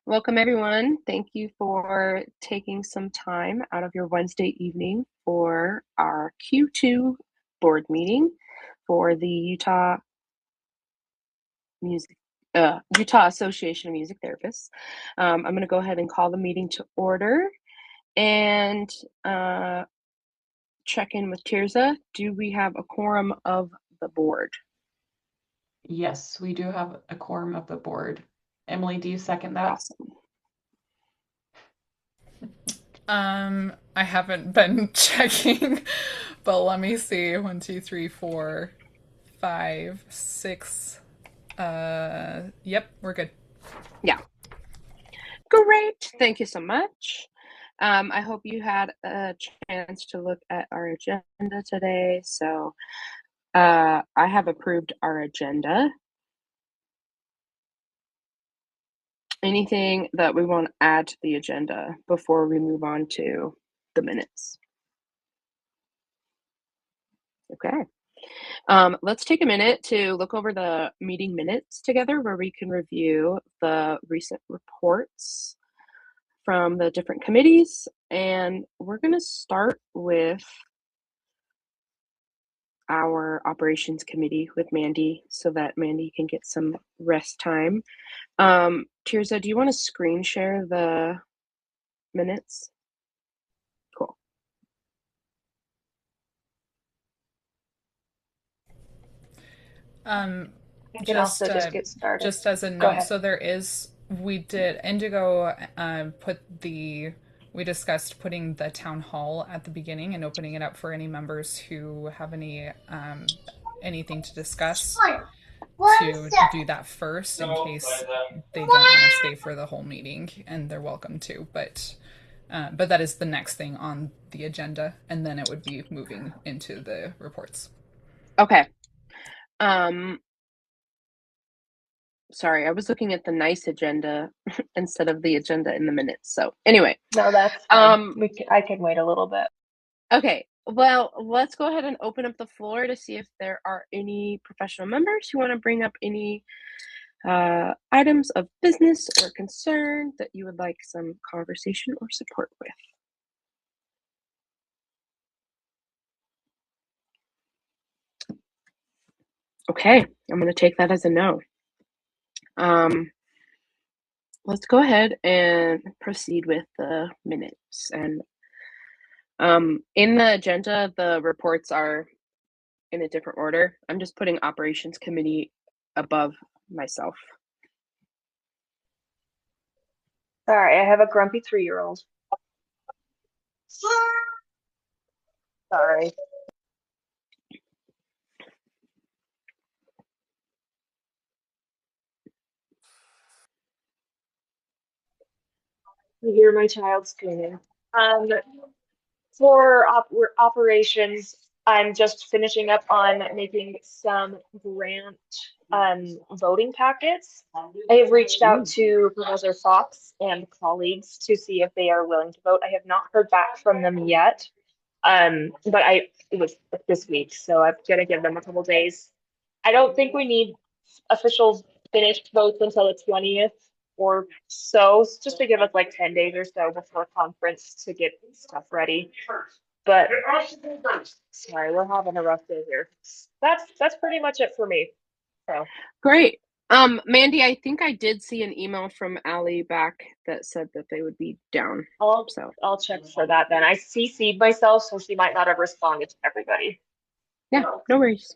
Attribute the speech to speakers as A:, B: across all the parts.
A: Welcome, everyone. Thank you for taking some time out of your Wednesday evening for our Q2 board meeting for the Music, Utah Association of Music Therapists. I'm going to go ahead and call the meeting to order and check in with Tirza. Do we have a quorum of the board?
B: Yes, we do have a quorum of the board. Emily, do you second that?
A: Awesome.
C: I haven't been checking, but let me see. One, two, three, four, five, six. Yep, we're good.
A: Yeah. Great. Thank you so much. I hope you had a chance to look at our agenda today. So I have approved our agenda. Anything that we want to add to the agenda before we move on to the minutes? Okay. Let's take a minute to look over the meeting minutes together where we can review the recent reports from the different committees. And we're going to start with our operations committee with Mandy so that Mandy can get some rest time. Tirza, do you want to screen share the minutes? Cool.
D: You can also just get started.
C: Just as a
D: Go
C: note,
D: ahead.
C: so we did Indigo we discussed putting the town hall at the beginning and opening it up for any members who have anything to discuss to do that first in case they don't want to stay for the whole meeting, and they're welcome to. But that is the next thing on the agenda, and then it would be moving into the reports.
A: Okay. Sorry, I was looking at the nice agenda instead of the agenda in the minutes. So anyway.
D: No, that's fine. I can wait a little bit.
A: Okay. Well, let's go ahead and open up the floor to see if there are any professional members who want to bring up any items of business or concern that you would like some conversation or support with. Okay, I'm going to take that as a no. Let's go ahead and proceed with the minutes. And in the agenda, the reports are in a different order. I'm just putting operations committee above myself.
D: Sorry, I have a grumpy 3-year-old. Sorry. You hear my child screaming. For operations, I'm just finishing up on making some grant voting packets. I have reached out to Professor Fox and colleagues to see if they are willing to vote. I have not heard back from them yet, but it was this week, so I'm gonna give them a couple days. I don't think we need official finished votes until the 20th or so, just to give us like 10 days or so before conference to get stuff ready. But sorry, we're having a rough day here. That's pretty much it for me. So
A: great. Mandy, I think I did see an email from Allie back that said that they would be down.
D: I'll check for that then. I CC'd myself, so she might not have responded to everybody.
A: Yeah, no worries.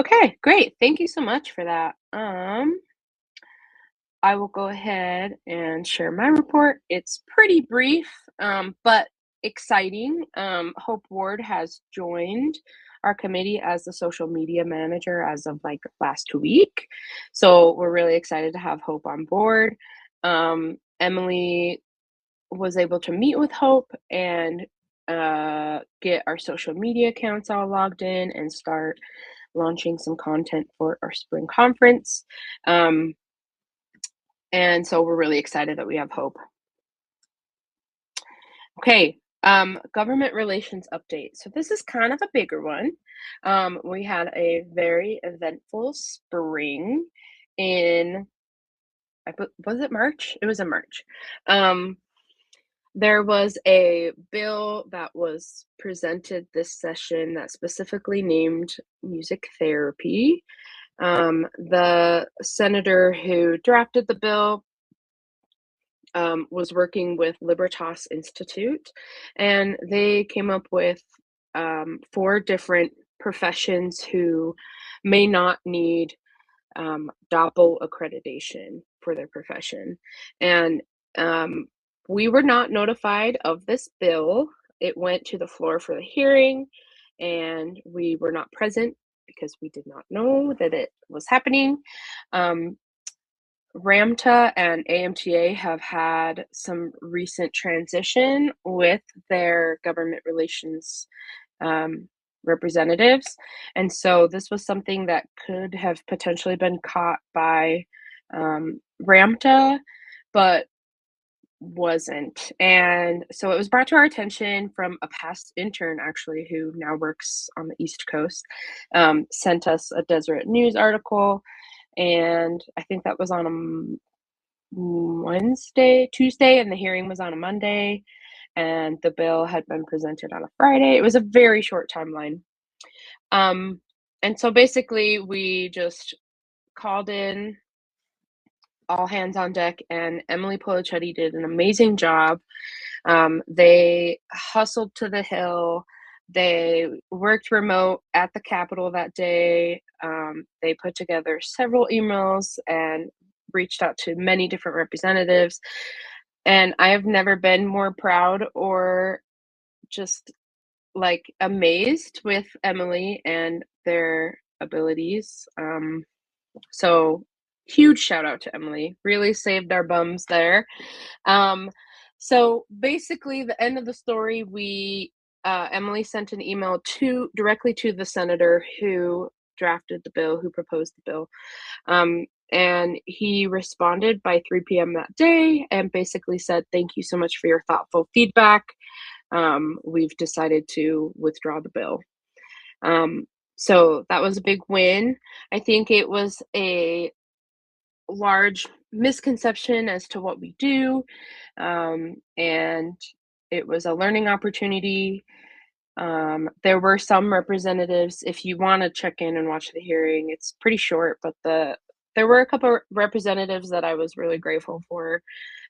A: Okay, great. Thank you so much for that. I will go ahead and share my report. It's pretty brief, but exciting. Hope Ward has joined our committee as the social media manager as of like last week. So we're really excited to have Hope on board. Emily was able to meet with Hope and get our social media accounts all logged in and start launching some content for our spring conference. And so we're really excited that we have Hope. Okay, government relations update. So this is kind of a bigger one. We had a very eventful spring in was it March? It was in March. There was a bill that was presented this session that specifically named music therapy. The senator who drafted the bill was working with Libertas Institute, and they came up with 4 different professions who may not need DOPL accreditation for their profession. And we were not notified of this bill. It went to the floor for the hearing, and we were not present because we did not know that it was happening. RAMTA and AMTA have had some recent transition with their government relations representatives. And so this was something that could have potentially been caught by RAMTA, but wasn't. And so it was brought to our attention from a past intern, actually, who now works on the East Coast, sent us a Deseret News article. And I think that was on a Tuesday, and the hearing was on a Monday, and the bill had been presented on a Friday. It was a very short timeline. And so basically we just called in all hands on deck, and Emily Polichetti did an amazing job. They hustled to the Hill. They worked remote at the Capitol that day. They put together several emails and reached out to many different representatives. And I have never been more proud or just like amazed with Emily and their abilities. So huge shout out to Emily. Really saved our bums there. So basically, the end of the story, Emily sent an email directly to the senator who drafted the bill, who proposed the bill. And he responded by 3 p.m. that day and basically said, "Thank you so much for your thoughtful feedback. We've decided to withdraw the bill." So that was a big win. I think it was a large misconception as to what we do, and it was a learning opportunity. There were some representatives, if you want to check in and watch the hearing, it's pretty short, but there were a couple of representatives that I was really grateful for,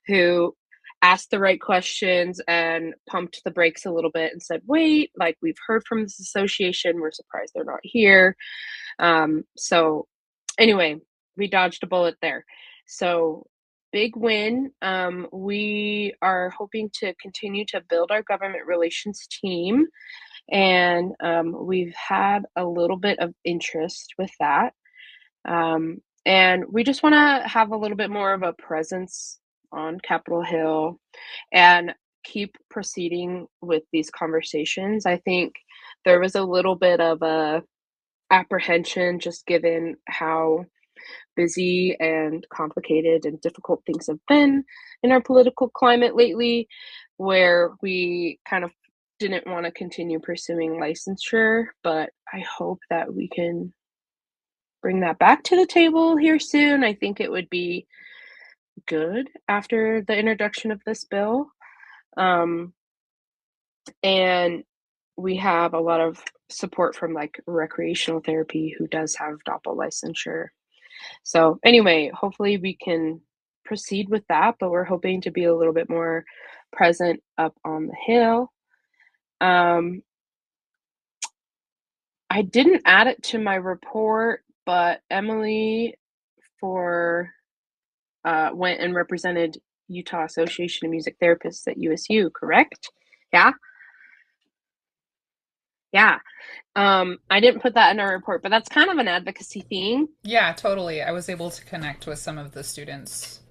A: who asked the right questions and pumped the brakes a little bit and said, "Wait, like, we've heard from this association, we're surprised they're not here." So anyway, we dodged a bullet there. So big win. We are hoping to continue to build our government relations team, and we've had a little bit of interest with that. And we just want to have a little bit more of a presence on Capitol Hill and keep proceeding with these conversations. I think there was a little bit of a apprehension just given how busy and complicated and difficult things have been in our political climate lately, where we kind of didn't want to continue pursuing licensure. But I hope that we can bring that back to the table here soon. I think it would be good after the introduction of this bill. And we have a lot of support from like recreational therapy, who does have DOPL licensure. So anyway, hopefully we can proceed with that, but we're hoping to be a little bit more present up on the Hill. I didn't add it to my report, but Emily went and represented Utah Association of Music Therapists at USU, correct? Yeah? Yeah. I didn't put that in our report, but that's kind of an advocacy thing.
C: Yeah, totally. I was able to connect with some of the students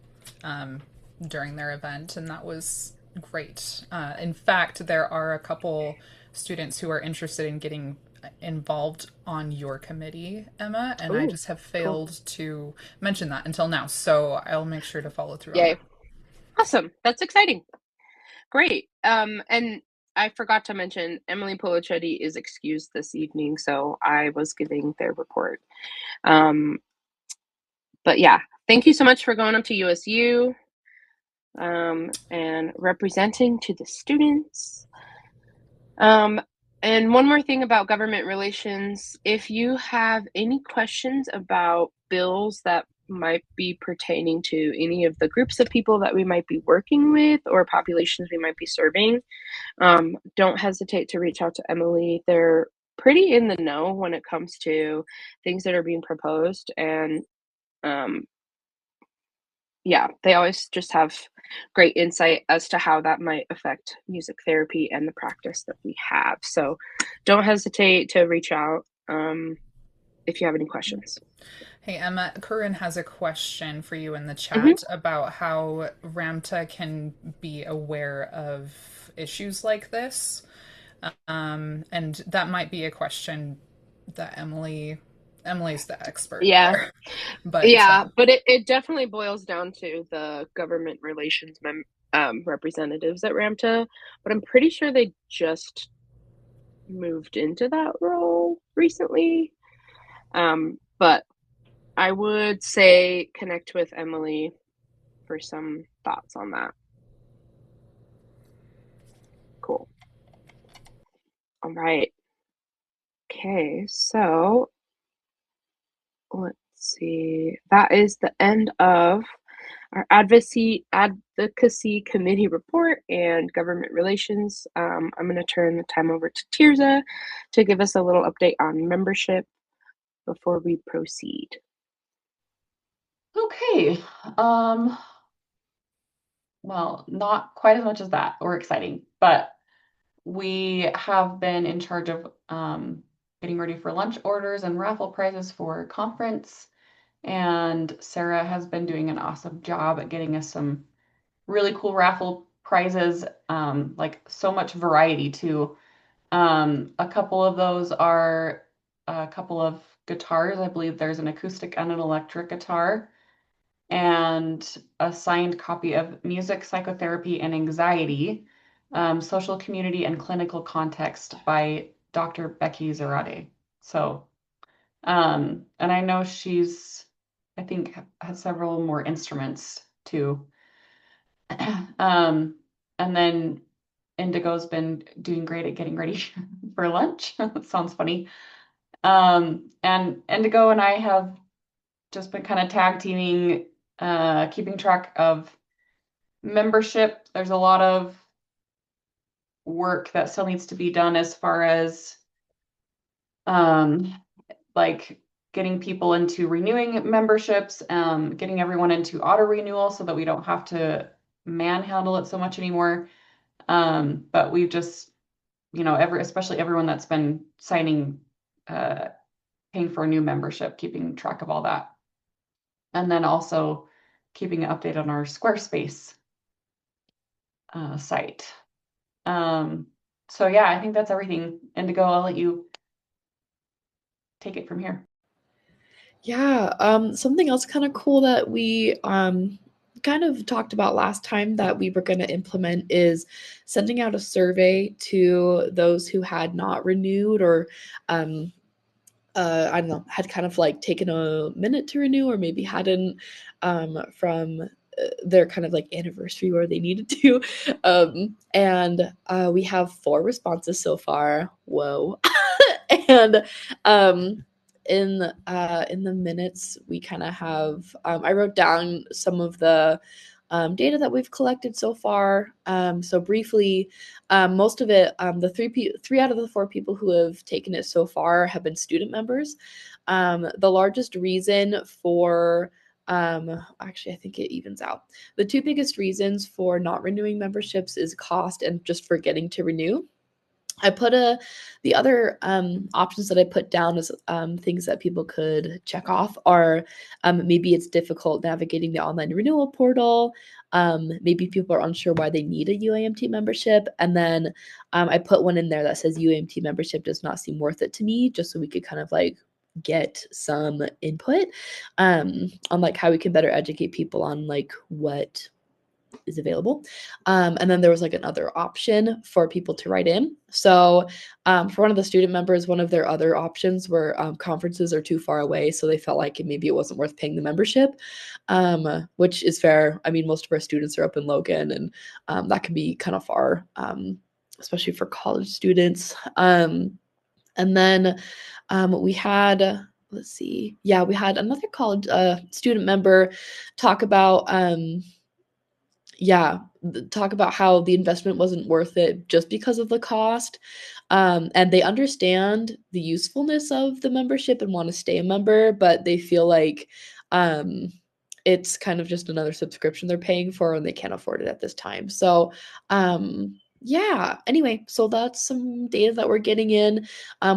C: during their event, and that was great. In fact, there are a couple students who are interested in getting involved on your committee, Emma, and I just have failed to mention that until now. So I'll make sure to follow through on that.
A: Awesome. That's exciting. Great. And I forgot to mention, Emily Polichetti is excused this evening, so I was giving their report. But yeah, thank you so much for going up to USU and representing to the students. And one more thing about government relations, if you have any questions about bills that might be pertaining to any of the groups of people that we might be working with or populations we might be serving, don't hesitate to reach out to Emily. They're pretty in the know when it comes to things that are being proposed, and yeah, they always just have great insight as to how that might affect music therapy and the practice that we have. So don't hesitate to reach out if you have any questions.
C: Hey, Emma, Curran has a question for you in the
A: Mm-hmm.
C: chat about how RAMTA can be aware of issues like this. And that might be a question that Emily's the expert
A: Yeah.
C: there. But
A: Yeah, but it definitely boils down to the government relations representatives at RAMTA, but I'm pretty sure they just moved into that role recently. But I would say connect with Emily for some thoughts on that. Cool. All right. Okay, so let's see. That is the end of our advocacy committee report and government relations. I'm going to turn the time over to Tirza to give us a little update on membership before we proceed.
B: Okay. Well, not quite as much as that or exciting, but we have been in charge of getting ready for lunch orders and raffle prizes for conference. And Sarah has been doing an awesome job at getting us some really cool raffle prizes, like so much variety too. A couple of those are a couple of guitars. I believe there's an acoustic and an electric guitar, and a signed copy of Music, Psychotherapy, and Anxiety, Social Community and Clinical Context by Dr. Becky Zarate. So, and I know she's, I think, has several more instruments too. And then Indigo's been doing great at getting ready for lunch. That sounds funny. And Indigo and I have just been kind of tag teaming, keeping track of membership. There's a lot of work that still needs to be done as far as like getting people into renewing memberships, getting everyone into auto renewal so that we don't have to manhandle it so much anymore. But we've just, especially everyone that's been signing, paying for a new membership, keeping track of all that. And then also keeping an update on our Squarespace site. So yeah, I think that's everything. Indigo, I'll let you take it from here.
E: Yeah, something else kind of cool that we kind of talked about last time that we were going to implement is sending out a survey to those who had not renewed or I don't know, had kind of like taken a minute to renew or maybe hadn't from their kind of like anniversary where they needed to. And we have 4 responses so far. Whoa. And in the minutes we kind of have I wrote down some of the data that we've collected so far. So briefly, most of it, the 3 out of the 4 people who have taken it so far have been student members. The largest reason for actually I think it evens out. The 2 biggest reasons for not renewing memberships is cost and just forgetting to renew. I put the other options that I put down as things that people could check off are maybe it's difficult navigating the online renewal portal. Maybe people are unsure why they need a UAMT membership. And then I put one in there that says UAMT membership does not seem worth it to me, just so we could kind of like get some input on like how we can better educate people on like what is available. And then there was like another option for people to write in. So for one of the student members, one of their other options were conferences are too far away, so they felt like maybe it wasn't worth paying the membership, which is fair. I mean, most of our students are up in Logan, and that can be kind of far, especially for college students. And then we had, let's see, yeah, we had another college student member talk about, talk about how the investment wasn't worth it just because of the cost. And they understand the usefulness of the membership and want to stay a member, but they feel like it's kind of just another subscription they're paying for and they can't afford it at this time. So, yeah, anyway, so that's some data that we're getting in.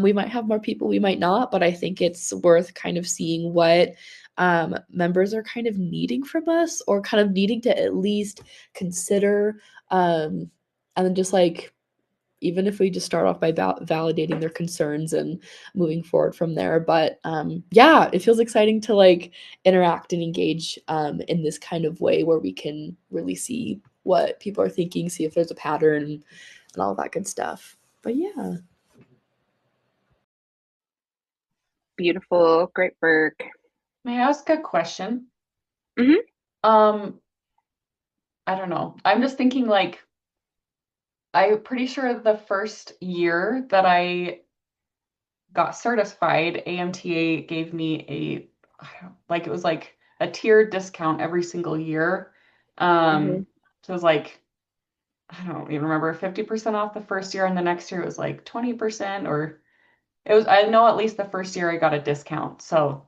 E: We might have more people, we might not, but I think it's worth kind of seeing what members are kind of needing from us, or kind of needing to at least consider. And then just like, even if we just start off by validating their concerns and moving forward from there. But yeah, it feels exciting to like interact and engage in this kind of way where we can really see what people are thinking, see if there's a pattern and all that good stuff. But yeah.
A: Beautiful. Great work.
B: May I ask a question?
A: Mhm.
B: I don't know. I'm just thinking like, I'm pretty sure the first year that I got certified, AMTA gave me it was like a tiered discount every single year.
A: Mhm.
B: So it was like, I don't even remember, 50% off the first year, and the next year it was like 20%, or I know at least the first year I got a discount. So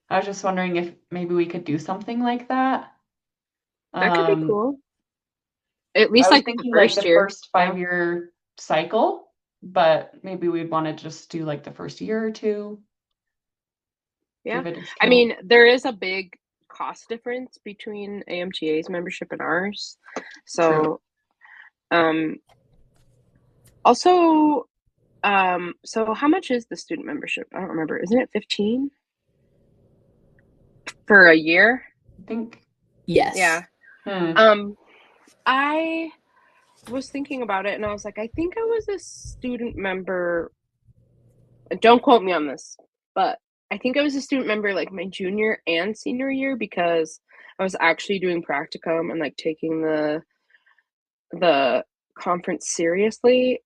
B: I was just wondering if maybe we could do something like that.
A: That could be
B: Um,
A: cool. At
B: I
A: least
B: was
A: like the
B: thinking like
A: first
B: the
A: year.
B: first
A: Yeah.
B: 5-year cycle, but maybe we'd want to just do like the first year or two,
A: Yeah.
B: give a
A: I
B: discount.
A: mean, there is a big cost difference between AMTA's membership and ours.
B: True.
A: So, also, so how much is the student membership? I don't remember. Isn't it 15 for a year?
B: I think.
E: Yes.
A: Yeah.
B: Hmm.
A: I was thinking about it and I was like, I think I was a student member. Don't quote me on this, but I think I was a student member like my junior and senior year because I was actually doing practicum and like taking the conference seriously.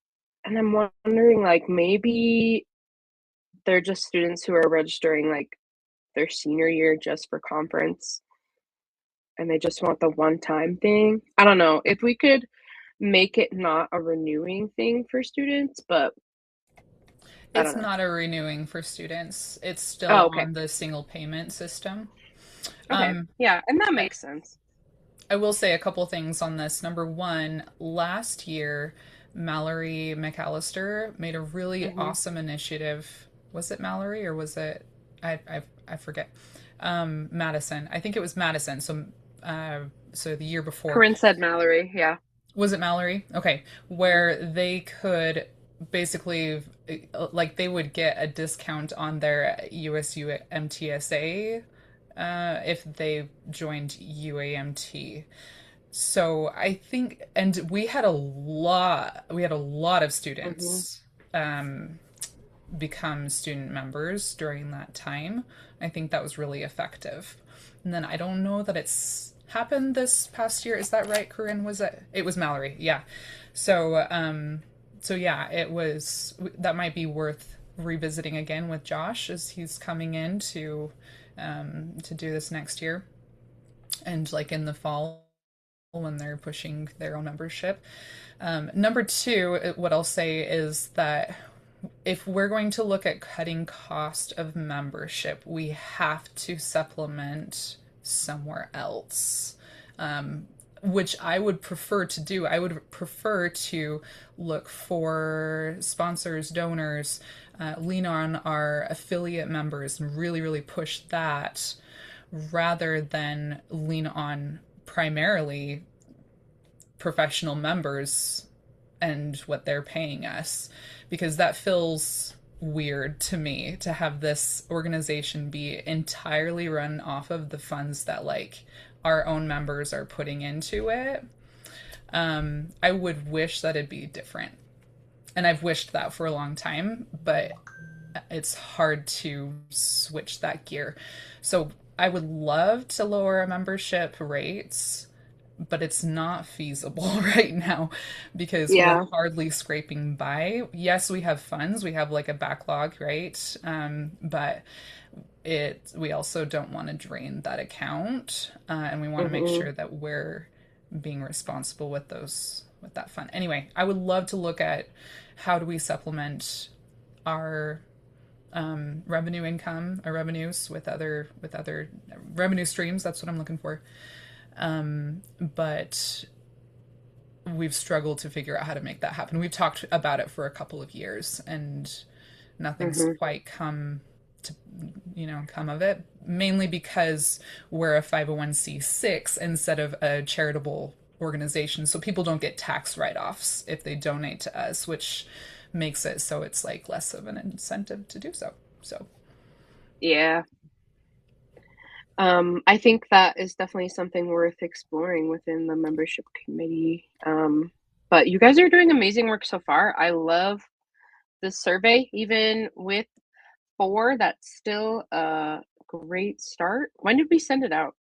A: And I'm wondering like maybe they're just students who are registering like their senior year just for conference and they just want the one time thing. I don't know if we could make it not a renewing thing for students, but I
C: It's
A: don't know.
C: not a renewing for students. It's still
A: Oh, okay.
C: on the single payment system.
A: Okay. Yeah, and that
C: I,
A: makes sense.
C: I will say a couple things on this. Number one, last year, Mallory McAllister made a really
A: Mhm.
C: awesome initiative. Was it Mallory or was it? I forget. Madison. I think it was Madison. So the year before.
A: Corinne said Mallory, yeah.
C: Was it Mallory? Okay,
A: Mhm.
C: where they could basically like they would get a discount on their USU MTSA if they joined UAMT. So I think, and we had a lot of
A: Mhm.
C: students become student members during that time. I think that was really effective. And then I don't know that it's happened this past year. Is that right, Corinne? Was it? It was Mallory. Yeah. So, so yeah, it was. That might be worth revisiting again with Josh as he's coming in to do this next year, and like in the fall when they're pushing their own membership. Number two, what I'll say is that if we're going to look at cutting cost of membership, we have to supplement somewhere else. Which I would prefer to do. I would prefer to look for sponsors, donors, lean on our affiliate members and really, really push that rather than lean on primarily professional members and what they're paying us, because that feels weird to me to have this organization be entirely run off of the funds that like our own members are putting into it. I would wish that it'd be different. And I've wished that for a long time, but it's hard to switch that gear. So I would love to lower our membership rates, but it's not feasible right now because we're
A: Yeah.
C: hardly scraping by. Yes, we have funds, we have like a backlog, right? But we also don't want to drain that account, and we want to make
A: Hmm.
C: sure that we're being responsible with that fund. Anyway, I would love to look at how do we supplement our revenue income or revenues with other revenue streams. That's what I'm looking for. But we've struggled to figure out how to make that happen. We've talked about it for a couple of years, and nothing's
A: Hmm.
C: quite come of it. Mainly because we're a 501c6 instead of a charitable organization, so people don't get tax write-offs if they donate to us, which makes it so it's like less of an incentive to do so. So
A: Yeah. I think that is definitely something worth exploring within the membership committee. But you guys are doing amazing work so far. I love the survey, even with 4. That's still a great start. When did we send it out?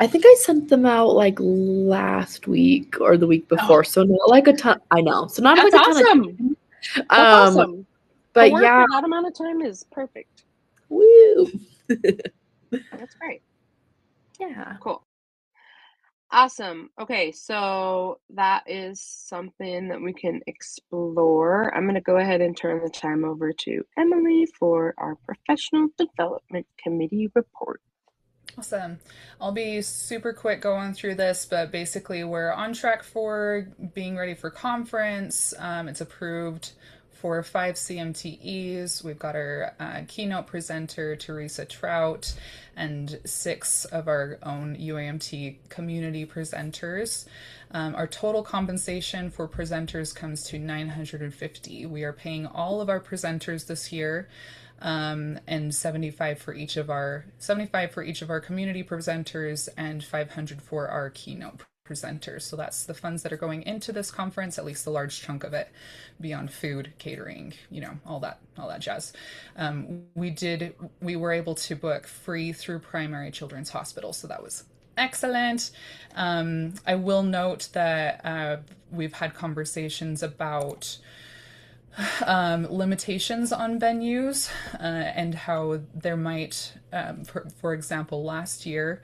E: I think I sent them out like last week or the week before, so not like a ton. I know, so not
A: That's
E: like a ton of
A: awesome.
E: time.
A: That's awesome.
E: But
A: 4
E: yeah,
A: for that amount of time is perfect.
E: woo.
A: That's great.
E: Yeah.
A: Cool. Awesome. Okay, so that is something that we can explore. I'm going to go ahead and turn the time over to Emily for our professional development committee report.
C: awesome. I'll be super quick going through this, but basically we're on track for being ready for conference. It's approved for 5 CMTEs. We've got our keynote presenter, Teresa Trout, and 6 of our own UAMT community presenters. Our total compensation for presenters comes to $950. We are paying all of our presenters this year. And 75 for each of our community presenters and 500 for our keynote presenters. So that's the funds that are going into this conference, at least the large chunk of it, beyond food, catering, all that jazz. We were able to book free through Primary Children's Hospital, so that was excellent. I will note that we've had conversations about limitations on venues, and how there might, for example, last year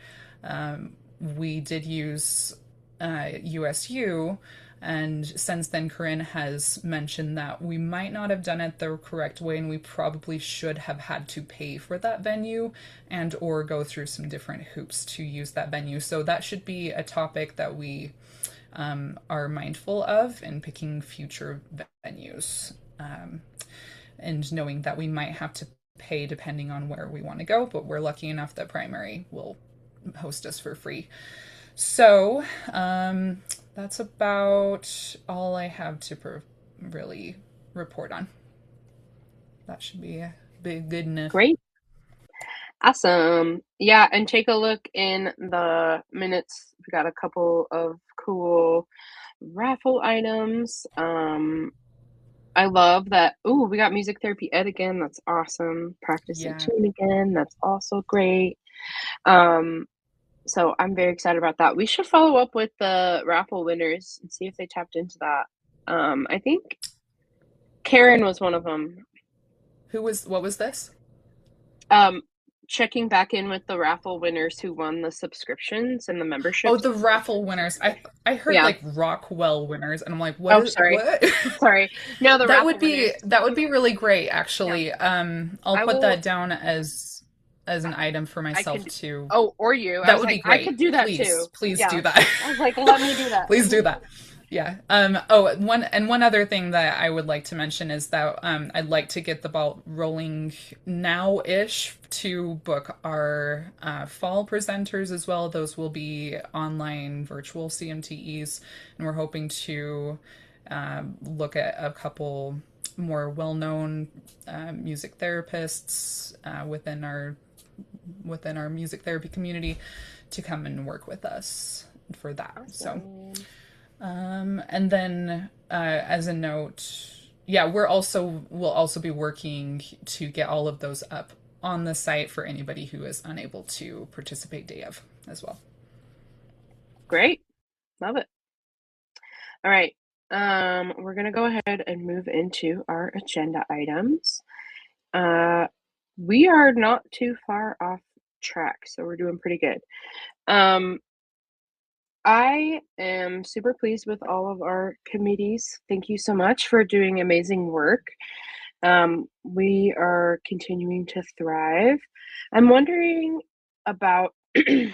C: we did use USU, and since then Corinne has mentioned that we might not have done it the correct way, and we probably should have had to pay for that venue and or go through some different hoops to use that venue. So that should be a topic that we are mindful of in picking future venues, and knowing that we might have to pay depending on where we want to go, but we're lucky enough that Primary will host us for free. So that's about all I have to really report on. That should be good enough.
A: Great. Awesome. Yeah, and take a look in the minutes. We got a couple of cool raffle items. I love that. Oh, we got music therapy ed again. That's awesome. Practice and tune again. That's also great. So I'm very excited about that. We should follow up with the raffle winners and see if they tapped into that. I think Karen was one of them.
C: What was this?
A: Checking back in with the raffle winners who won the subscriptions and the membership.
C: Oh, the raffle winners. I heard like Rockwell winners, and I'm like, what?
A: Oh, sorry.
C: What?
A: Sorry. No, the
C: that
A: raffle winners.
C: That would be really great, actually.
A: Yeah.
C: I'll put that down as an item for myself too.
A: Oh, or you.
C: That would be great.
A: I could do that
C: please,
A: too.
C: Please do that.
A: I was like, let me do that.
C: Please do that. Yeah. One other thing that I would like to mention is that I'd like to get the ball rolling now-ish to book our fall presenters as well. Those will be online virtual CMTEs, and we're hoping to look at a couple more well-known music therapists within our music therapy community to come and work with us for that.
A: Awesome.
C: So, and then as a note, yeah, we'll also be working to get all of those up on the site for anybody who is unable to participate day of as well.
A: Great. Love it. All right. We're going to go ahead and move into our agenda items. We are not too far off track, so we're doing pretty good. I am super pleased with all of our committees. Thank you so much for doing amazing work. We are continuing to thrive. I'm wondering about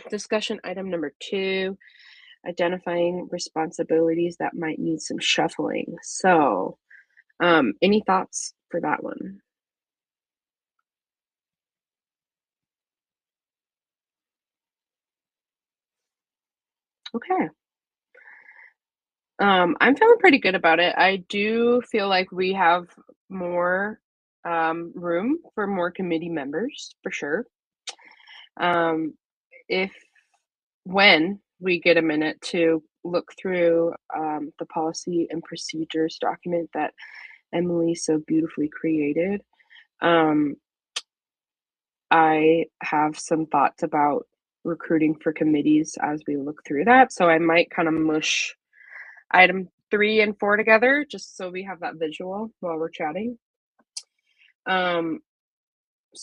A: discussion item number 2, identifying responsibilities that might need some shuffling. So, any thoughts for that one? Okay. I'm feeling pretty good about it. I do feel like we have more room for more committee members for sure. If when we get a minute to look through the policy and procedures document that Emily so beautifully created, I have some thoughts about recruiting for committees as we look through that. So I might kind of mush item 3 and 4 together just so we have that visual while we're chatting. So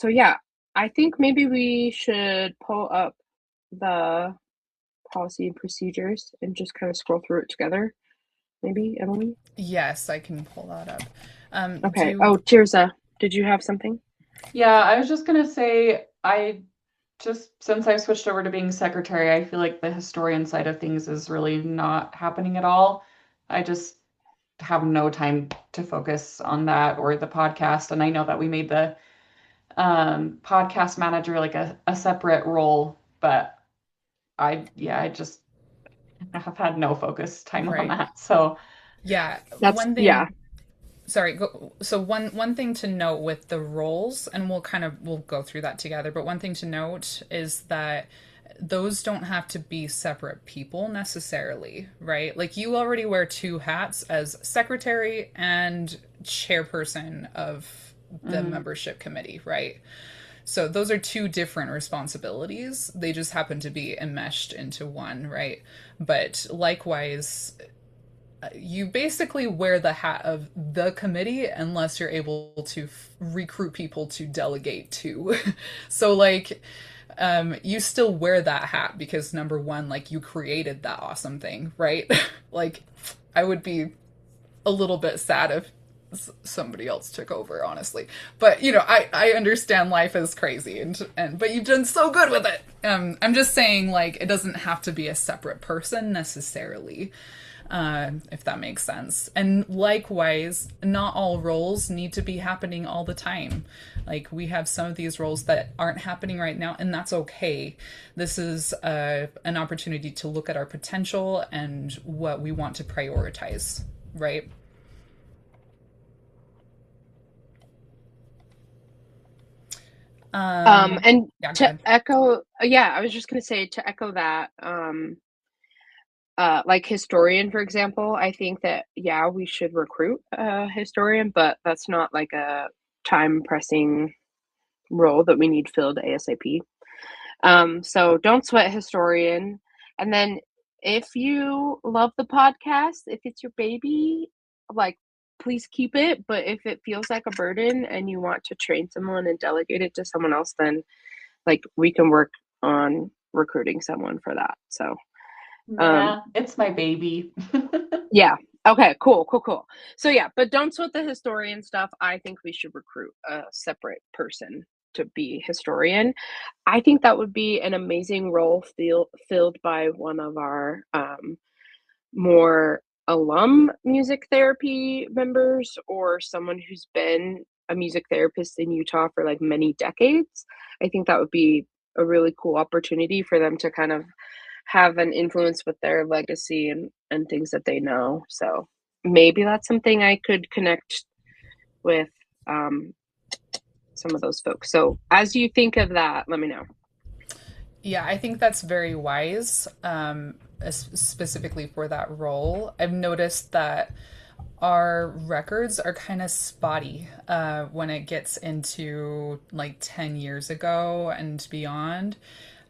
A: yeah, I think maybe we should pull up the policy and procedures and just kind of scroll through it together. Maybe, Emily?
C: Yes, I can pull that up.
A: Okay. Oh, Tirza, did you have something?
B: Yeah, I was just gonna say, since I've switched over to being secretary, I feel like the historian side of things is really not happening at all. I just have no time to focus on that or the podcast. And I know that we made the podcast manager like a separate role, but I just have had no focus time on that. So
C: yeah,
A: That's
C: one thing.
A: yeah.
C: Sorry. So one thing to note with the roles, and we'll go through that together. But one thing to note is that those don't have to be separate people necessarily, right? Like you already wear 2 hats as secretary and chairperson of the membership committee, right? So those are 2 different responsibilities. They just happen to be enmeshed into one, right? But likewise, you basically wear the hat of the committee unless you're able to recruit people to delegate to. So like you still wear that hat because number one, like you created that awesome thing, right? Like I would be a little bit sad if somebody else took over, honestly. But you know, I understand life is crazy, and but you've done so good with it. I'm just saying, like, it doesn't have to be a separate person necessarily, if that makes sense. And likewise, not all roles need to be happening all the time. Like we have some of these roles that aren't happening right now, and that's okay. This is an opportunity to look at our potential and what we want to prioritize, right?
A: And
C: Yeah,
A: to echo, yeah, I was just gonna say to echo that, like historian, for example, I think that yeah, we should recruit a historian, but that's not like a time pressing role that we need filled ASAP. So don't sweat historian. And then if you love the podcast, if it's your baby, like please keep it. But if it feels like a burden and you want to train someone and delegate it to someone else, then like we can work on recruiting someone for that. So
B: yeah, it's my baby.
A: yeah. Okay, cool. So yeah, but don't sweat the historian stuff. I think we should recruit a separate person to be historian. I think that would be an amazing role filled by one of our more alum music therapy members or someone who's been a music therapist in Utah for like many decades. I think that would be a really cool opportunity for them to kind of have an influence with their legacy and things that they know. So maybe that's something I could connect with some of those folks. So as you think of that, let me know.
C: Yeah, I think that's very wise, specifically for that role. I've noticed that our records are kind of spotty when it gets into like 10 years ago and beyond.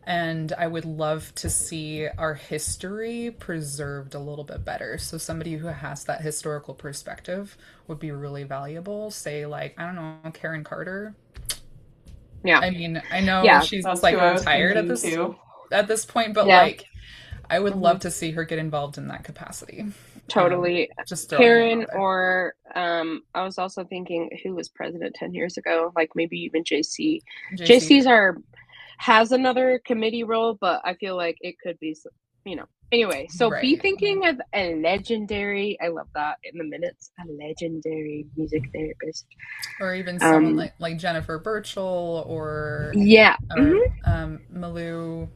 C: And I would love to see our history preserved a little bit better. So somebody who has that historical perspective would be really valuable. Say, like, I don't know, Karen Carter.
A: Yeah.
C: I mean, I know
A: Yeah.
C: she's
B: That's
C: like
B: who I was
C: retired
B: thinking too.
C: at this point, but
A: Yeah.
C: like I would love to see her get involved in that capacity.
A: Totally.
C: Just throwing it
A: Karen,
C: out there.
A: or I was also thinking who was president 10 years ago, like maybe even JC.
C: JC.
A: Has another committee role, but I feel like it could be, anyway. So be
C: Right.
A: thinking of a legendary, I love that in the minutes, a legendary music therapist.
C: Or even someone like Jennifer Birchall or
A: Yeah.
C: Malou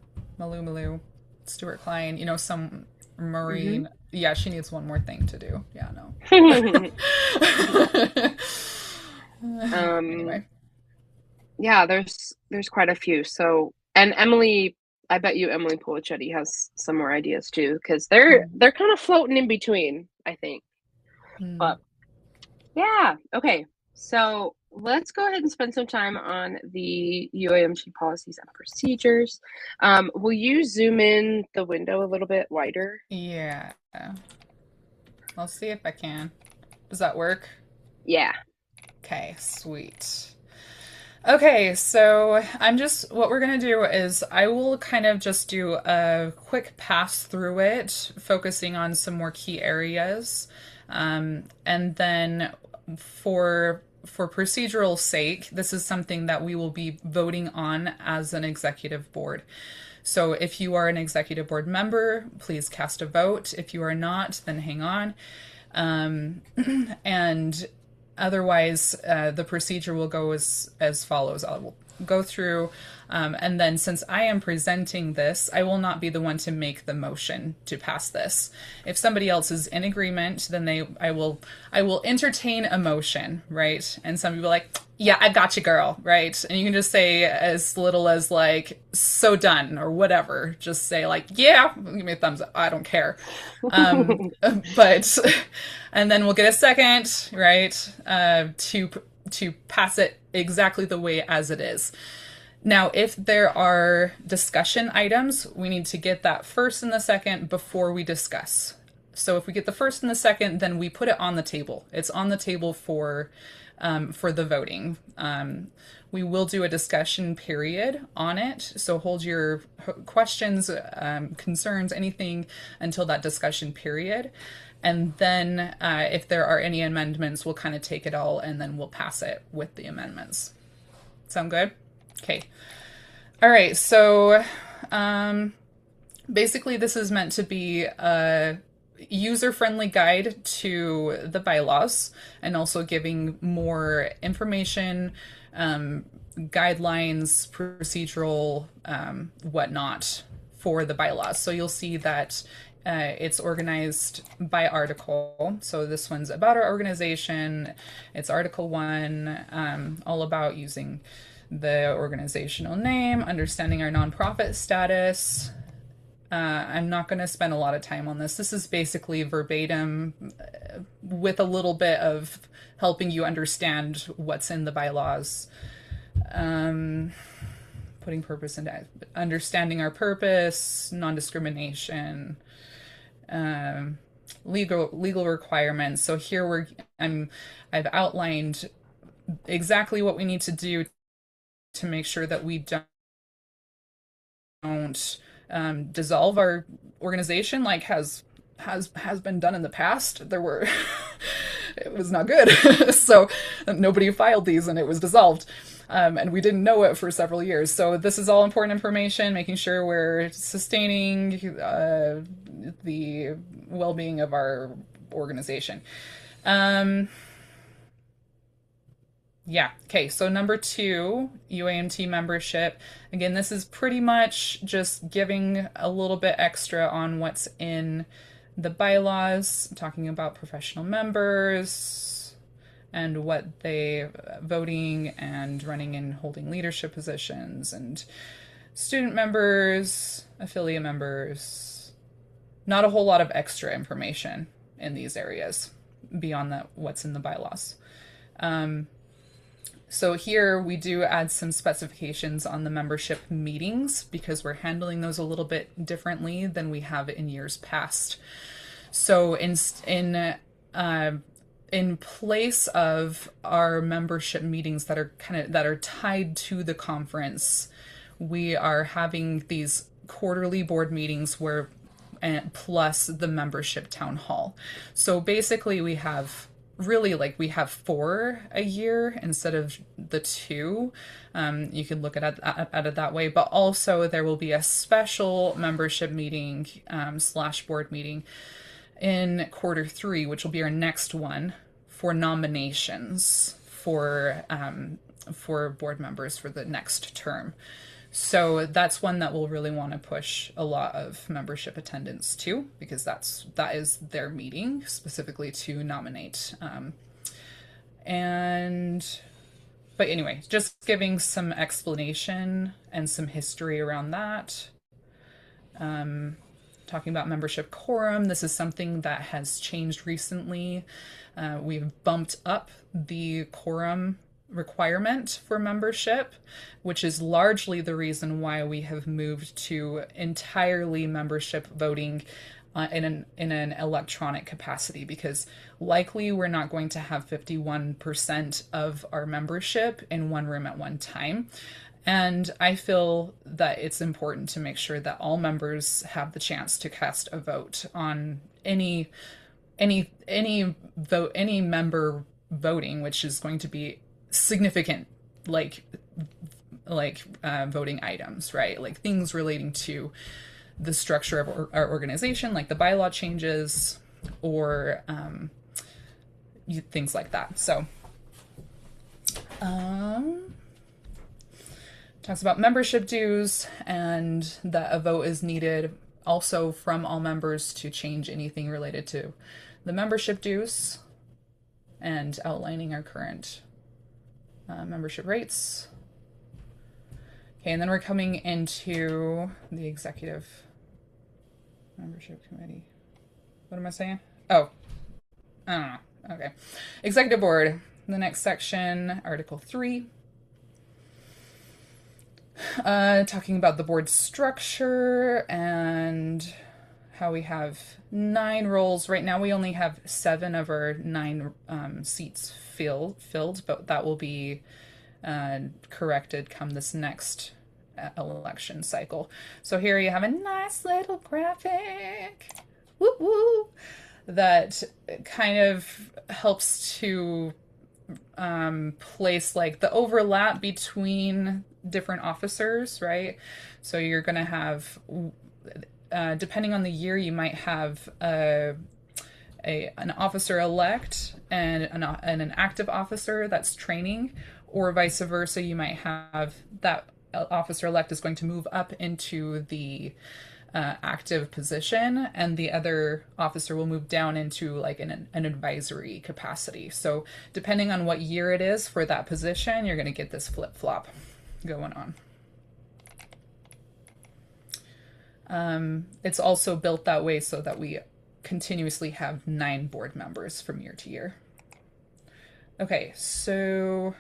C: Stuart Klein, some Maureen.
A: Mm-hmm.
C: Yeah, she needs one more thing to do. Yeah, no. Anyway.
A: Yeah, there's quite a few. So, and Emily, I bet you Emily Polichetti has some more ideas too, because they're kind of floating in between, I think. But yeah, okay. So let's go ahead and spend some time on the UAMT policies and procedures. Will you zoom in the window a little bit wider?
C: Yeah. I'll see if I can. Does that work?
A: Yeah.
C: Okay, sweet. Okay, so what we're going to do is I will kind of just do a quick pass through it, focusing on some more key areas. And then for procedural sake, this is something that we will be voting on as an executive board. So if you are an executive board member, please cast a vote. If you are not, then hang on. And otherwise, the procedure will go as follows. I will go through, and then since I am presenting this, I will not be the one to make the motion to pass this. If somebody else is in agreement, then I will entertain a motion, right? And some people are like, yeah, I got you, girl, right? And you can just say as little as like, so done, or whatever. Just say like, yeah, give me a thumbs up. I don't care. But, and then we'll get a second, right? To pass it exactly the way as it is. Now, if there are discussion items, we need to get that first and the second before we discuss. So if we get the first and the second, then we put it on the table. It's on the table for the voting. We will do a discussion period on it. So hold your questions, concerns, anything until that discussion period. And then if there are any amendments, we'll kind of take it all and then we'll pass it with the amendments. Sound good? Okay. All right. So basically this is meant to be a user-friendly guide to the bylaws and also giving more information, guidelines, procedural, whatnot for the bylaws. So you'll see that it's organized by article. So this one's about our organization. It's Article 1, all about using the organizational name, understanding our nonprofit status. I'm not going to spend a lot of time on this. This is basically verbatim with a little bit of helping you understand what's in the bylaws. Putting purpose into understanding our purpose, non-discrimination, legal requirements. So here I've outlined exactly what we need to do to make sure that we don't dissolve our organization like has been done in the past. It was not good. So nobody filed these and it was dissolved. And we didn't know it for several years. So this is all important information, making sure we're sustaining the well-being of our organization. Yeah. Okay. So number 2, UAMT membership. Again, this is pretty much just giving a little bit extra on what's in the bylaws, talking about professional members, and what they voting and running and holding leadership positions and student members, affiliate members. Not a whole lot of extra information in these areas beyond that what's in the bylaws. So here we do add some specifications on the membership meetings because we're handling those a little bit differently than we have in years past. So in place of our membership meetings that are tied to the conference, we are having these quarterly board meetings where plus the membership town hall. So basically we have 4 a year instead of the 2. You could look at it that way, but also there will be a special membership meeting / board meeting in quarter 3, which will be our next one for nominations for board members for the next term. So that's one that we'll really want to push a lot of membership attendance to, because that is their meeting specifically to nominate. But anyway, just giving some explanation and some history around that. Talking about membership quorum, this is something that has changed recently. We've bumped up the quorum requirement for membership, which is largely the reason why we have moved to entirely membership voting in an electronic capacity, because likely we're not going to have 51% of our membership in one room at one time. And I feel that it's important to make sure that all members have the chance to cast a vote on any member voting, which is going to be significant, like voting items, right? Like things relating to the structure of our organization, like the bylaw changes or things like that. So talks about membership dues and that a vote is needed also from all members to change anything related to the membership dues, and outlining our current membership rates. Okay, and then we're coming into the executive membership committee. What am I saying? Oh, I don't know. Okay. Executive board, the next section, Article 3. Talking about the board structure and how we have 9 roles. Right now we only have 7 of our 9 seats filled, but that will be corrected come this next election cycle. So here you have a nice little graphic, woo woo, that kind of helps to place like the overlap between different officers, right? So you're going to have, depending on the year, you might have an officer-elect and an active officer that's training, or vice versa. You might have that officer-elect is going to move up into the active position, and the other officer will move down into like an advisory capacity. So depending on what year it is for that position, you're going to get this flip-flop going on. It's also built that way so that we continuously have 9 board members from year to year. Okay, so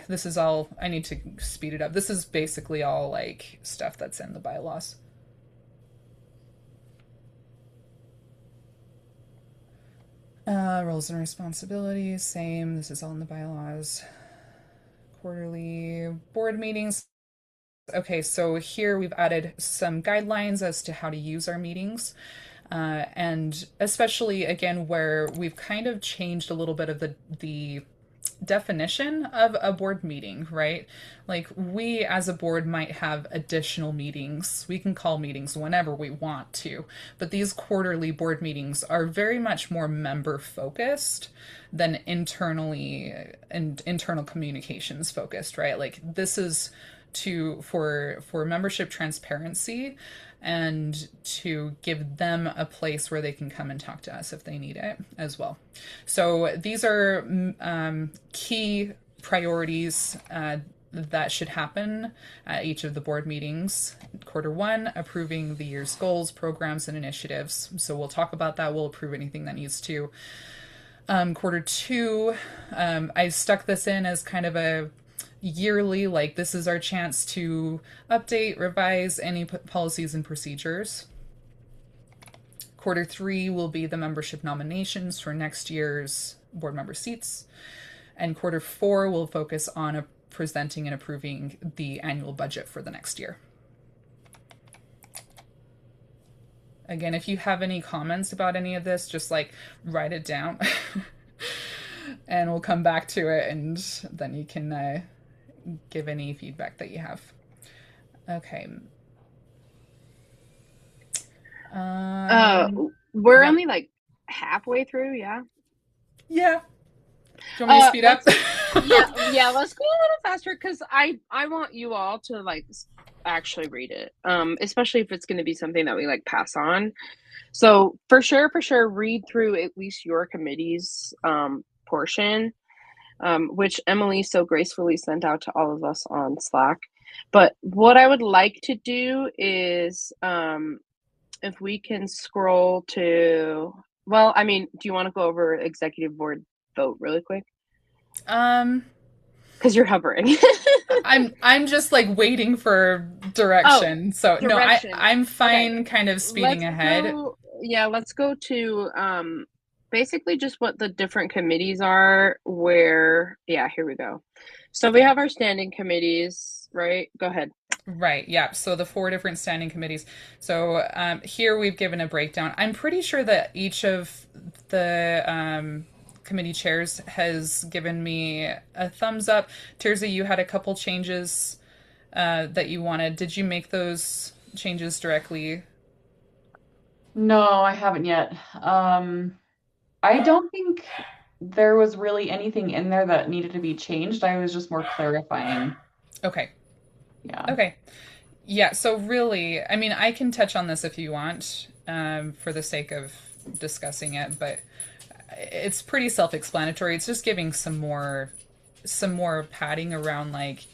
C: this is all, I need to speed it up. This is basically all like stuff that's in the bylaws. Roles and responsibilities, same. This is all in the bylaws. Quarterly board meetings. Okay, so here we've added some guidelines as to how to use our meetings. And especially, again, where we've kind of changed a little bit of the definition of a board meeting, right? Like we as a board might have additional meetings. We can call meetings whenever we want to, but these quarterly board meetings are very much more member focused than internal communications focused, right? Like this is for membership transparency and to give them a place where they can come and talk to us if they need it as well. So these are key priorities that should happen at each of the board meetings. Quarter 1, approving the year's goals, programs, and initiatives. So we'll talk about that. We'll approve anything that needs to. Quarter 2, I stuck this in as kind of a yearly, like this is our chance to update, revise any policies and procedures. Quarter 3 will be the membership nominations for next year's board member seats. And Quarter 4 will focus on presenting and approving the annual budget for the next year. Again, if you have any comments about any of this, just like write it down and we'll come back to it and then you can give any feedback that you have. Okay.
A: We're only like halfway through, yeah?
C: Yeah. Do you want me to speed up?
A: yeah, let's go a little faster because I want you all to like actually read it, especially if it's going to be something that we like pass on. So for sure, read through at least your committee's portion, which Emily so gracefully sent out to all of us on Slack. But what I would like to do is if we can scroll to, well, I mean, do you want to go over executive board vote really quick? Because you're hovering.
C: I'm just like waiting for direction.
A: Direction.
C: No, I'm fine kind of speeding ahead.
A: Let's go to basically just what the different committees are here we go. So we have our standing committees, right? Go ahead.
C: Right, yeah. So the 4 different standing committees. So here we've given a breakdown. I'm pretty sure that each of the committee chairs has given me a thumbs up. Tirza, you had a couple changes that you wanted. Did you make those changes directly?
B: No, I haven't yet. I don't think there was really anything in there that needed to be changed. I was just more clarifying.
C: Okay.
B: Yeah.
C: Okay. Yeah, so really, I mean, I can touch on this if you want, for the sake of discussing it, but it's pretty self-explanatory. It's just giving some more padding around, like,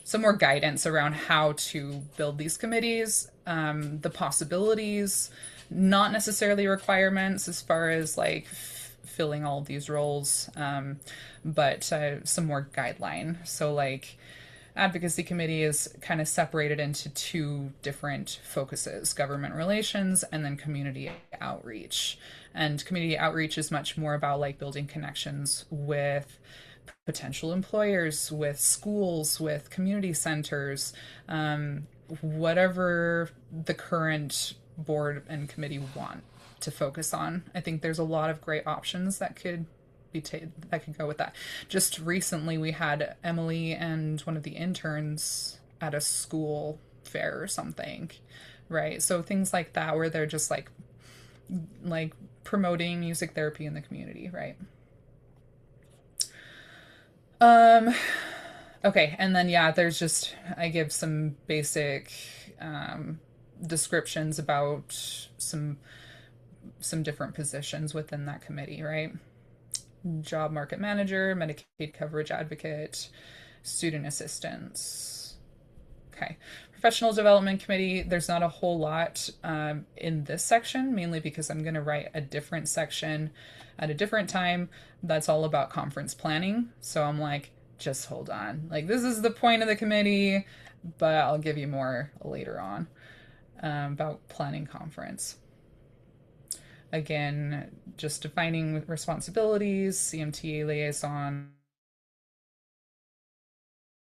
C: some more guidance around how to build these committees, the possibilities, not necessarily requirements as far as, like, filling all of these roles, but some more guideline. So, like, advocacy committee is kind of separated into 2 different focuses: government relations and then community outreach. And community outreach is much more about like building connections with potential employers, with schools, with community centers, whatever the current board and committee want to focus on. I think there's a lot of great options that could that could go with that. Just recently we had Emily and one of the interns at a school fair or something, right? So things like that where they're just like promoting music therapy in the community, right? Okay, and then there's just, I give some basic descriptions about some different positions within that committee, right? Job market manager, Medicaid coverage advocate, student assistance. Okay. Professional development committee, there's not a whole lot in this section, mainly because I'm going to write a different section at a different time that's all about conference planning. So I'm like, just hold on. Like, this is the point of the committee, but I'll give you more later on about planning conference. Again, just defining responsibilities, CMTA liaison,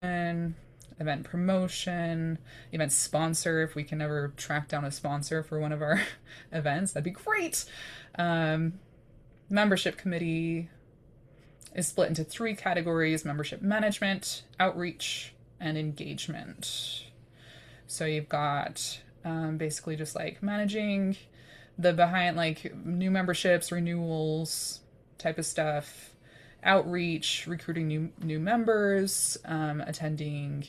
C: event promotion, event sponsor, if we can ever track down a sponsor for one of our events, that'd be great. Membership committee is split into 3 categories: membership management, outreach, and engagement. So you've got basically just like managing the behind, like, new memberships, renewals type of stuff, outreach, recruiting new members, attending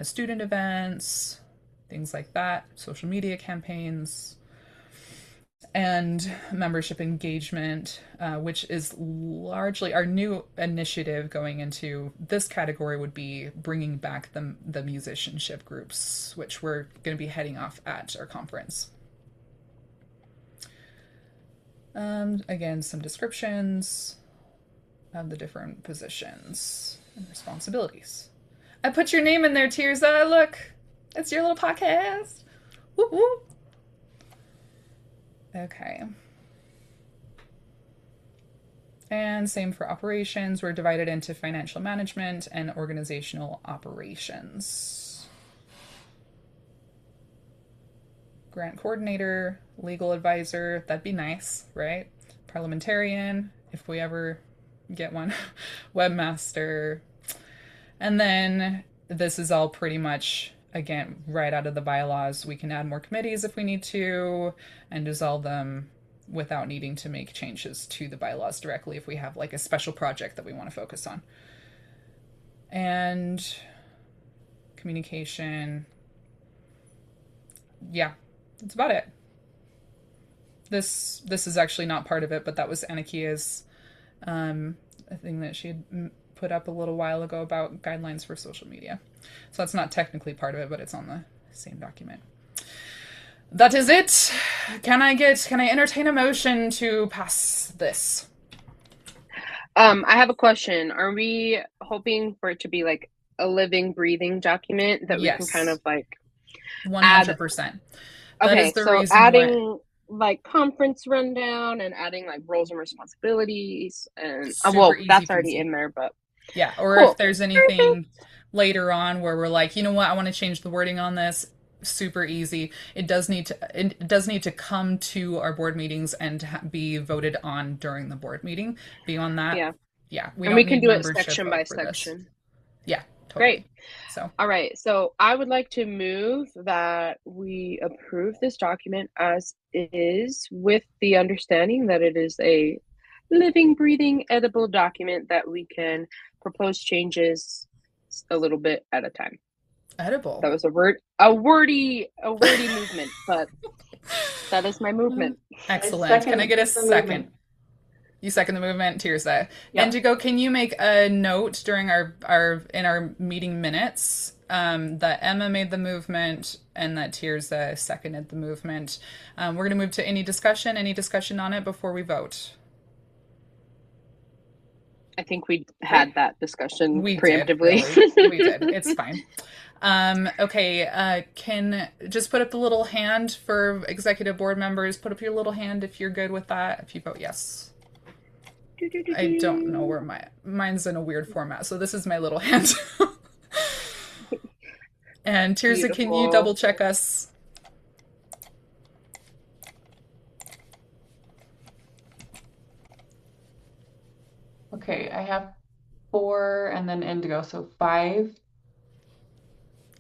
C: student events, things like that, social media campaigns, and membership engagement, which is largely our new initiative going into this category would be bringing back the musicianship groups, which we're going to be heading off at our conference. Again, some descriptions of the different positions and responsibilities. I put your name in there, Tirza. Look, it's your little podcast. Whoop, whoop. Okay. And same for operations. We're divided into financial management and organizational operations. Grant coordinator, legal advisor, that'd be nice, right? Parliamentarian, if we ever get one, webmaster. And then this is all pretty much, again, right out of the bylaws. We can add more committees if we need to and dissolve them without needing to make changes to the bylaws directly if we have like a special project that we want to focus on. And communication. Yeah, that's about it. This is actually not part of it, but that was Anakia's a thing that she had put up a little while ago about guidelines for social media. So that's not technically part of it, but it's on the same document. That is it. Can I entertain a motion to pass this?
A: I have a question. Are we hoping for it to be like a living, breathing document that we can kind of like
C: 100%.
A: Okay, so adding like conference rundown and adding like roles and responsibilities and well, that's already in there, but
C: yeah. Or if there's anything later on where we're like, you know what, I want to change the wording on this. Super easy. It does need to come to our board meetings and be voted on during the board meeting. Beyond that,
A: we can do it section by section.
C: Yeah, totally.
A: Great. So, all right. So I would like to move that we approve this document as is, with the understanding that it is a living, breathing, edible document that we can propose changes a little bit at a time.
C: Edible.
A: That was a wordy movement, but that is my movement.
C: Excellent. Can I get a second? You second the movement, Tirza. Yep. Indigo, can you make a note during our meeting minutes that Emma made the movement and that Tirza seconded the movement? We're going to move to any discussion on it before we vote.
A: I think we had that discussion preemptively.
C: We did. It's fine. Okay, can just put up the little hand for executive board members. Put up your little hand if you're good with that. If you vote yes. I don't know where mine's in a weird format, so this is my little hand. And Tirza, can you double check us?
B: Okay, I have 4 and then Indigo, so 5.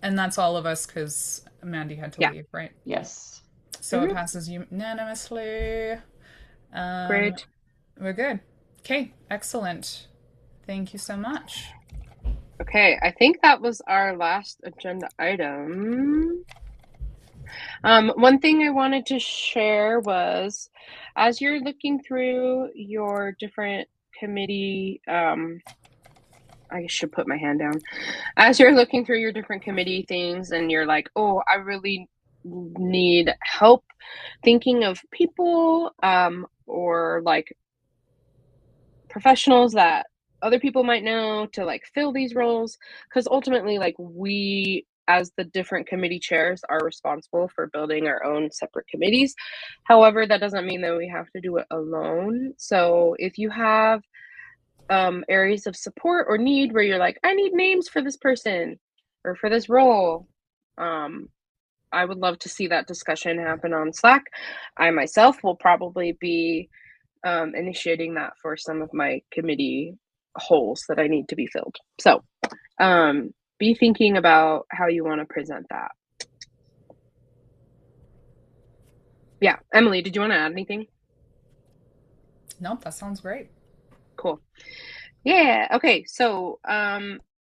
C: And that's all of us because Mandy had to leave, right?
B: Yes.
C: So it passes unanimously.
A: Great.
C: We're good. Okay, excellent. Thank you so much.
A: Okay, I think that was our last agenda item. One thing I wanted to share was, as you're looking through your different committee, I should put my hand down. As you're looking through your different committee things and you're like, oh, I really need help thinking of people or like professionals that other people might know to like fill these roles, because ultimately like we as the different committee chairs are responsible for building our own separate committees. However, that doesn't mean that we have to do it alone. So if you have areas of support or need where you're like, I need names for this person or for this role, I would love to see that discussion happen on Slack. I myself will probably be initiating that for some of my committee holes that I need to be filled. So be thinking about how you want to present that. Yeah, Emily, did you want to add anything?
C: Nope, that sounds great.
A: Cool. Yeah. Okay. So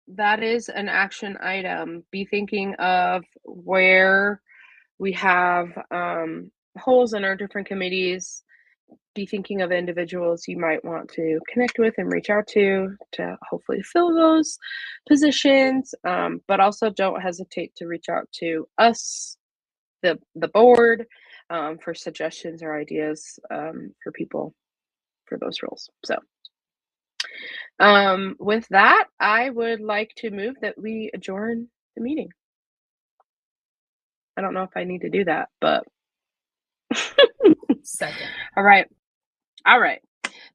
A: that is an action item. Be thinking of where we have holes in our different committees. Be thinking of individuals you might want to connect with and reach out to hopefully fill those positions. But also don't hesitate to reach out to us, the board, for suggestions or ideas for people for those roles. So with that, I would like to move that we adjourn the meeting. I don't know if I need to do that, but
C: Second.
A: All right.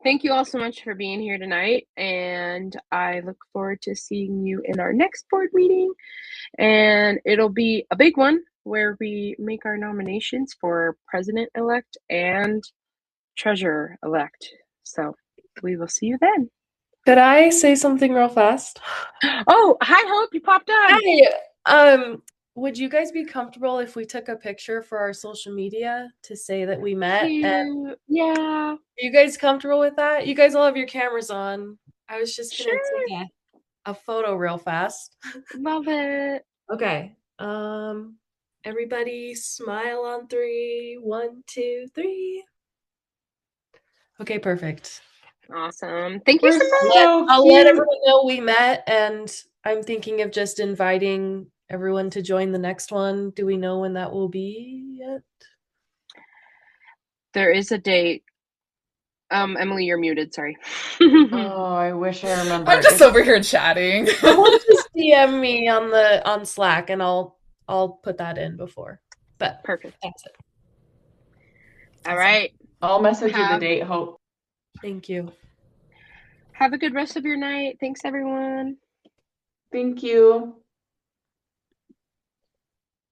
A: Thank you all so much for being here tonight, and I look forward to seeing you in our next board meeting. And it'll be a big one where we make our nominations for president-elect and treasurer-elect. So we will see you then.
F: Could I say something real fast?
A: Oh, hi, Hope. You popped on.
F: Hi. Would you guys be comfortable if we took a picture for our social media to say that we met?
A: Cute.
F: And
A: Yeah.
F: are you guys comfortable with that? You guys all have your cameras on. I was just gonna take a photo real fast.
A: Love it.
F: Okay. Everybody smile on 3. 1, 2, 3. Okay, perfect.
A: Awesome. Thank you so much.
F: I'll let everyone know we met, and I'm thinking of just inviting everyone to join the next one. Do we know when that will be yet?
A: There is a date. Emily, you're muted. Sorry.
B: Oh, I wish I remember.
C: I'm just over here chatting.
F: I want to just DM me on Slack, and I'll put that in before. But
A: Perfect.
F: that's it.
A: All right.
B: I'll message you the date, Hope.
F: Thank you.
A: Have a good rest of your night. Thanks, everyone.
B: Thank you.